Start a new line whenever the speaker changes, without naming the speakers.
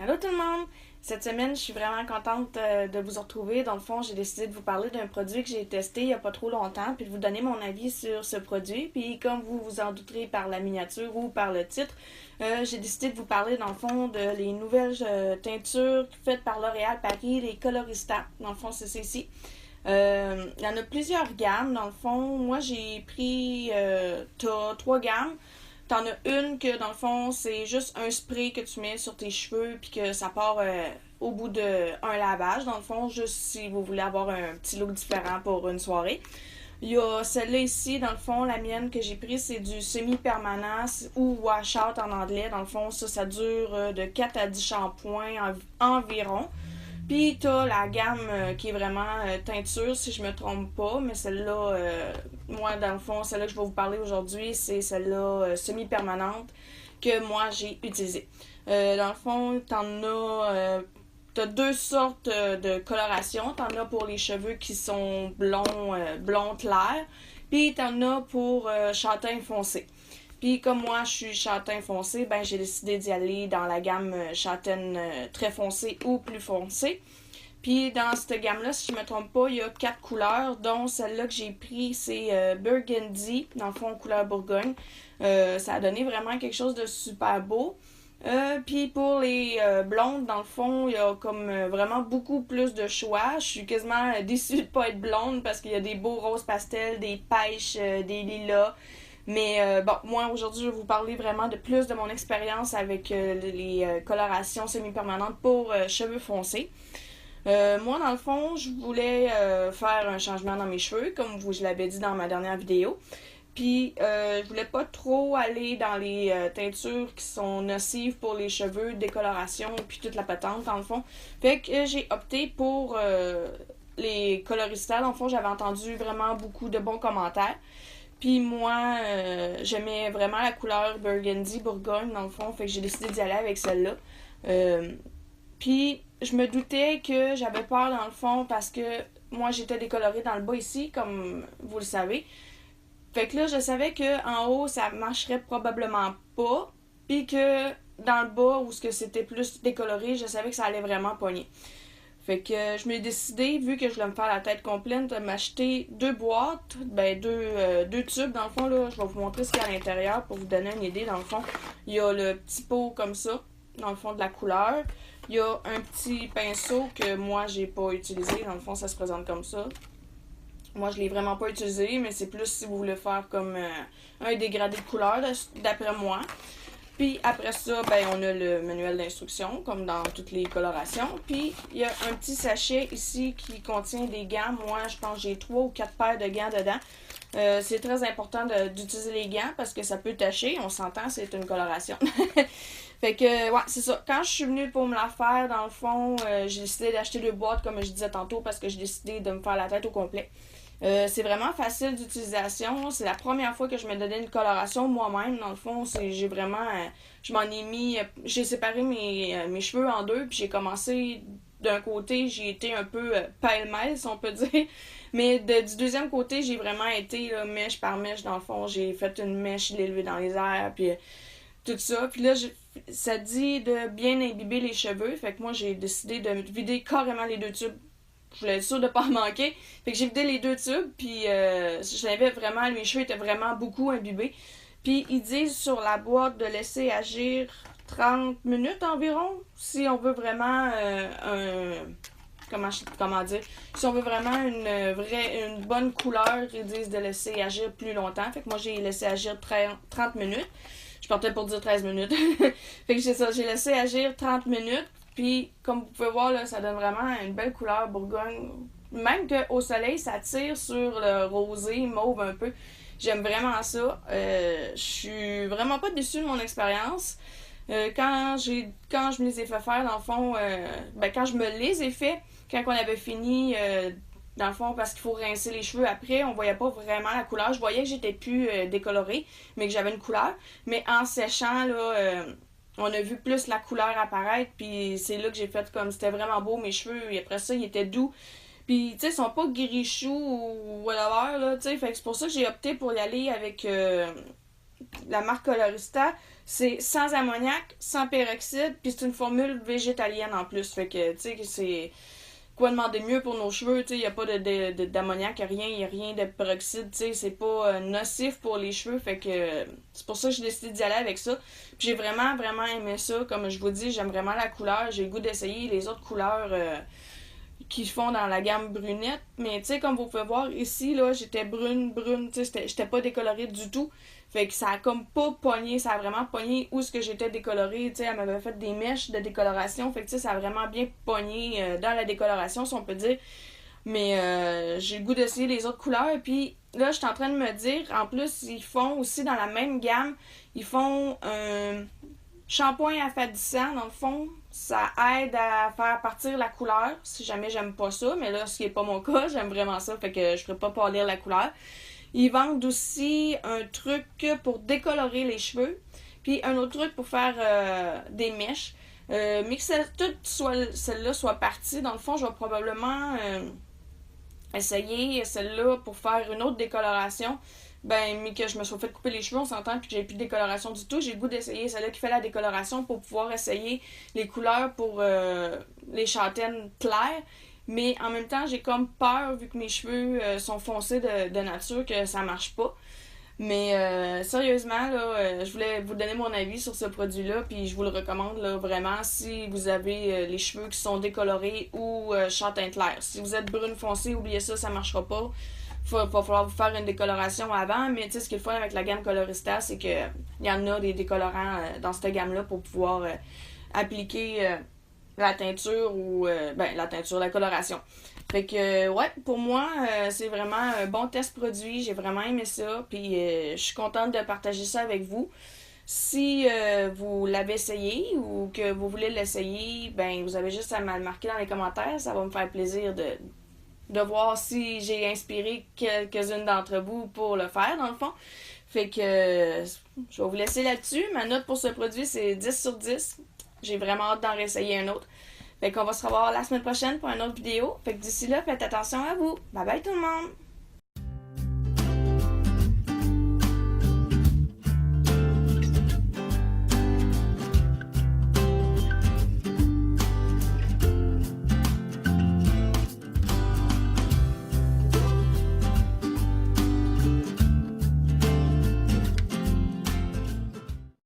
Allô tout le monde! Cette semaine, je suis vraiment contente de vous retrouver. Dans le fond, j'ai décidé de vous parler d'un produit que j'ai testé il n'y a pas trop longtemps, puis de vous donner mon avis sur ce produit. Puis comme vous vous en douterez par la miniature ou par le titre, j'ai décidé de vous parler dans le fond de les nouvelles teintures faites par L'Oréal Paris, les Colorista. Dans le fond, c'est ici. Il y en a plusieurs gammes. Dans le fond, moi j'ai pris t'as trois gammes. T'en as une que dans le fond c'est juste un spray que tu mets sur tes cheveux puis que ça part au bout d'un lavage. Dans le fond, juste si vous voulez avoir un petit look différent pour une soirée. Il y a celle-là ici, dans le fond, la mienne que j'ai prise, c'est du semi-permanent ou wash out en anglais. Dans le fond, ça dure de 4 à 10 shampoings environ. Puis t'as la gamme qui est vraiment teinture, si je me trompe pas, mais celle-là, moi dans le fond, celle-là que je vais vous parler aujourd'hui, c'est celle-là semi-permanente que moi j'ai utilisée. Dans le fond, t'as deux sortes de coloration. T'en as pour les cheveux qui sont blond clair, puis t'en as pour châtain foncé. Puis comme moi, je suis châtain foncé, ben j'ai décidé d'y aller dans la gamme châtaine très foncée ou plus foncée. Puis dans cette gamme-là, si je me trompe pas, il y a quatre couleurs, dont celle-là que j'ai pris, c'est Burgundy, dans le fond couleur Bourgogne. Ça a donné vraiment quelque chose de super beau. Puis pour les blondes, dans le fond, il y a comme vraiment beaucoup plus de choix. Je suis quasiment déçue de pas être blonde parce qu'il y a des beaux roses pastels, des pêches, des lilas. Mais bon, moi aujourd'hui, je vais vous parler vraiment de plus de mon expérience avec les colorations semi-permanentes pour cheveux foncés. Moi, dans le fond, je voulais faire un changement dans mes cheveux, comme je l'avais dit dans ma dernière vidéo. Puis, je voulais pas trop aller dans les teintures qui sont nocives pour les cheveux, décoloration, puis toute la patente, dans le fond. Fait que j'ai opté pour les coloristas. Dans le fond, j'avais entendu vraiment beaucoup de bons commentaires. Puis moi, j'aimais vraiment la couleur Burgundy Bourgogne, dans le fond. Fait que j'ai décidé d'y aller avec celle-là. Euh, Puis je me doutais que j'avais peur, dans le fond, parce que moi, j'étais décolorée dans le bas ici, comme vous le savez. Fait que là, je savais que en haut, ça marcherait probablement pas. Puis que dans le bas, où c'était plus décoloré, je savais que ça allait vraiment pogner. Fait que je m'ai décidé, vu que je voulais me faire la tête complète, de m'acheter deux boîtes, deux tubes dans le fond. Là, je vais vous montrer ce qu'il y a à l'intérieur pour vous donner une idée. Dans le fond, il y a le petit pot comme ça, dans le fond de la couleur. Il y a un petit pinceau que moi j'ai pas utilisé. Dans le fond, ça se présente comme ça. Moi, je l'ai vraiment pas utilisé, mais c'est plus si vous voulez faire comme un dégradé de couleur, d'après moi. Puis après ça, ben on a le manuel d'instruction, comme dans toutes les colorations. Puis il y a un petit sachet ici qui contient des gants. Moi, je pense que j'ai 3 ou 4 paires de gants dedans. C'est très important d'utiliser les gants parce que ça peut tacher. On s'entend, c'est une coloration. Fait que, ouais, c'est ça. Quand je suis venue pour me la faire, dans le fond, j'ai décidé d'acheter deux boîtes, comme je disais tantôt, parce que j'ai décidé de me faire la tête au complet. C'est vraiment facile d'utilisation. C'est la première fois que je me donnais une coloration moi-même. Dans le fond, j'ai vraiment. Je m'en ai mis. J'ai séparé mes cheveux en deux, puis j'ai commencé d'un côté, j'ai été un peu pêle-mêle, si on peut dire. Mais du deuxième côté, j'ai vraiment été là, mèche par mèche, dans le fond. J'ai fait une mèche, je l'ai levée dans les airs, puis tout ça. Puis là, ça dit de bien imbiber les cheveux. Fait que moi, j'ai décidé de vider carrément les deux tubes. Je voulais être sûre de pas en manquer. Fait que j'ai vidé les deux tubes. Puis j'avais vraiment, mes cheveux étaient vraiment beaucoup imbibés. Puis ils disent sur la boîte de laisser agir 30 minutes environ. Si on veut vraiment comment dire, si on veut vraiment une bonne couleur, ils disent de laisser agir plus longtemps. Fait que moi, j'ai laissé agir 30 minutes. Je partais pour dire 13 minutes. Fait que c'est ça, j'ai laissé agir 30 minutes. Puis, comme vous pouvez voir, là, ça donne vraiment une belle couleur Bourgogne. Même qu'au soleil, ça tire sur le rosé, mauve un peu. J'aime vraiment ça. Je suis vraiment pas déçue de mon expérience. Quand je me les ai fait faire, dans le fond, quand je me les ai fait, quand on avait fini, dans le fond, parce qu'il faut rincer les cheveux après, on voyait pas vraiment la couleur. Je voyais que j'étais plus décolorée, mais que j'avais une couleur. Mais en séchant, là, on a vu plus la couleur apparaître, puis c'est là que j'ai fait comme c'était vraiment beau, mes cheveux, et après ça, ils étaient doux. Puis, tu sais, ils sont pas gris choux ou whatever, là, tu sais. Fait que c'est pour ça que j'ai opté pour y aller avec la marque Colorista, c'est sans ammoniac, sans peroxyde, puis c'est une formule végétalienne en plus. Fait que, tu sais, c'est quoi demander de mieux pour nos cheveux, tu sais, il n'y a pas d'ammoniac, rien, il n'y a rien de peroxyde, tu sais, c'est pas nocif pour les cheveux, fait que c'est pour ça que j'ai décidé d'y aller avec ça. Puis j'ai vraiment, vraiment aimé ça, comme je vous dis, j'aime vraiment la couleur, j'ai le goût d'essayer les autres couleurs qui font dans la gamme brunette, mais tu sais, comme vous pouvez voir, ici, là, j'étais brune, tu sais, j'étais pas décolorée du tout. Fait que ça a comme pas pogné, ça a vraiment pogné où est-ce que j'étais décolorée, tu sais, elle m'avait fait des mèches de décoloration, fait que tu sais, ça a vraiment bien pogné dans la décoloration, si on peut dire. Mais j'ai le goût d'essayer les autres couleurs, puis là, je suis en train de me dire, en plus, ils font aussi dans la même gamme, ils font un shampoing affadissant, dans le fond, ça aide à faire partir la couleur, si jamais j'aime pas ça, mais là, ce qui est pas mon cas, j'aime vraiment ça, fait que je ferai pas pâlir la couleur. Ils vendent aussi un truc pour décolorer les cheveux. Puis un autre truc pour faire des mèches. Mais que celle-là soit partie, dans le fond, je vais probablement essayer celle-là pour faire une autre décoloration. Ben, mais que je me sois fait couper les cheveux, on s'entend, puis que j'ai plus de décoloration du tout. J'ai le goût d'essayer celle-là qui fait la décoloration pour pouvoir essayer les couleurs pour les châtaignes claires. Mais en même temps, j'ai comme peur, vu que mes cheveux sont foncés de nature, que ça marche pas. Mais sérieusement, là, je voulais vous donner mon avis sur ce produit-là, puis je vous le recommande là, vraiment si vous avez les cheveux qui sont décolorés ou châtain clair. Si vous êtes brune foncée, oubliez ça, ça marchera pas. Va falloir vous faire une décoloration avant, mais tu sais, ce qui est le fun avec la gamme Colorista, c'est que il y en a des décolorants dans cette gamme-là pour pouvoir appliquer la teinture ou la coloration. Fait que ouais, pour moi, c'est vraiment un bon test produit. J'ai vraiment aimé ça. Puis je suis contente de partager ça avec vous. Si vous l'avez essayé ou que vous voulez l'essayer, ben vous avez juste à me le marquer dans les commentaires. Ça va me faire plaisir de voir si j'ai inspiré quelques-unes d'entre vous pour le faire, dans le fond. Fait que je vais vous laisser là-dessus. Ma note pour ce produit, c'est 10/10. J'ai vraiment hâte d'en réessayer un autre. Fait qu'on va se revoir la semaine prochaine pour une autre vidéo. Fait que d'ici là, faites attention à vous. Bye bye tout le monde!